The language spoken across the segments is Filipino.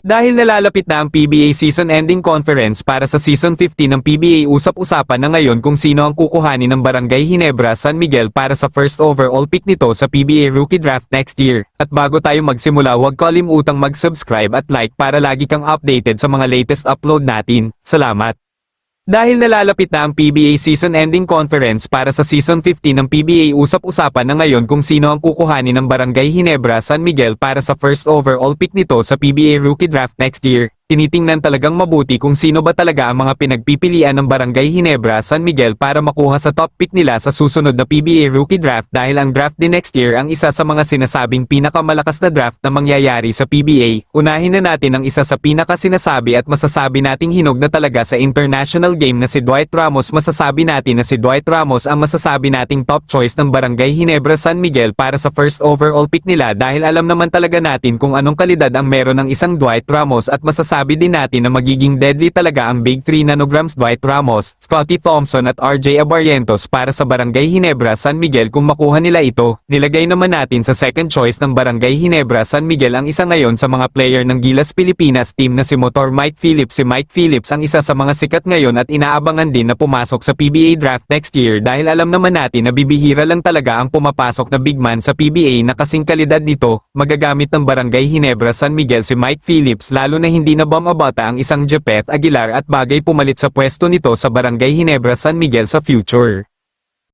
Dahil nalalapit na ang PBA season-ending conference para sa Season 15 ng PBA, usap-usapan na ngayon kung sino ang kukuhanin ng Barangay Ginebra San Miguel para sa first overall pick nito sa PBA Rookie Draft next year. At bago tayo magsimula, huwag kalimutang mag-subscribe at like para lagi kang updated sa mga latest upload natin. Salamat! Dahil nalalapit na ang PBA season-ending conference para sa Season 15 ng PBA, usap-usapan na ngayon kung sino ang kukuhanin ng Barangay Ginebra San Miguel para sa first overall pick nito sa PBA Rookie Draft next year. Tinitingnan talagang mabuti kung sino ba talaga ang mga pinagpipilian ng Barangay Ginebra San Miguel para makuha sa top pick nila sa susunod na PBA Rookie Draft, dahil ang draft din next year ang isa sa mga sinasabing pinakamalakas na draft na mangyayari sa PBA. Unahin na natin ang isa sa pinakasinasabi at masasabi nating hinog na talaga sa international game na si Dwight Ramos. Masasabi natin na si Dwight Ramos ang masasabi nating top choice ng Barangay Ginebra San Miguel para sa first overall pick nila, dahil alam naman talaga natin kung anong kalidad ang meron ng isang Dwight Ramos, at masasabi din natin na magiging deadly talaga ang Big 3 nanograms Dwight Ramos, Scottie Thompson at RJ Abarrientos para sa Barangay Ginebra San Miguel kung makuha nila ito. Nilagay naman natin sa second choice ng Barangay Ginebra San Miguel ang isa ngayon sa mga player ng Gilas Pilipinas team na si Motor Mike Phillips. Si Mike Phillips ang isa sa mga sikat ngayon at inaabangan din na pumasok sa PBA draft next year, dahil alam naman natin na bibihira lang talaga ang pumapasok na big man sa PBA na kasing kalidad nito. Magagamit ng Barangay Ginebra San Miguel si Mike Phillips, lalo na hindi na bumabata ang isang Jepet Aguilar, at bagay pumalit sa pwesto nito sa Barangay Ginebra San Miguel sa future.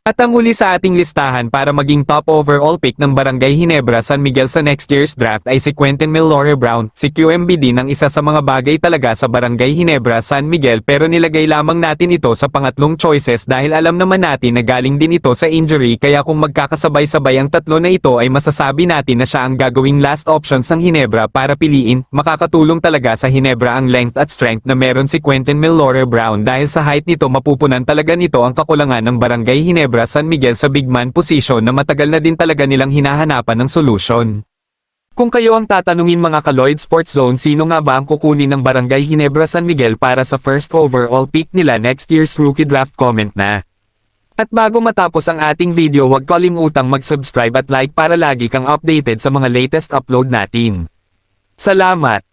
At ang huli sa ating listahan para maging top overall pick ng Barangay Ginebra San Miguel sa next year's draft ay si Quentin Milore Brown. Si QMB din ang isa sa mga bagay talaga sa Barangay Ginebra San Miguel, pero nilagay lamang natin ito sa pangatlong choices dahil alam naman natin na galing din ito sa injury, kaya kung magkakasabay-sabay ang tatlo na ito ay masasabi natin na siya ang gagawing last options ng Ginebra para piliin. Makakatulong talaga sa Ginebra ang length at strength na meron si Quentin Milore Brown, dahil sa height nito mapupunan talaga nito ang kakulangan ng Barangay Ginebra San Miguel sa big man position na matagal na din talaga nilang hinahanapan ng solusyon. Kung kayo ang tatanungin mga ka-Lloyd Sports Zone, sino nga ba ang kukunin ng Barangay Ginebra San Miguel para sa first overall pick nila next year's rookie draft, comment na. At bago matapos ang ating video, huwag kalimutang mag-subscribe at like para lagi kang updated sa mga latest upload natin. Salamat!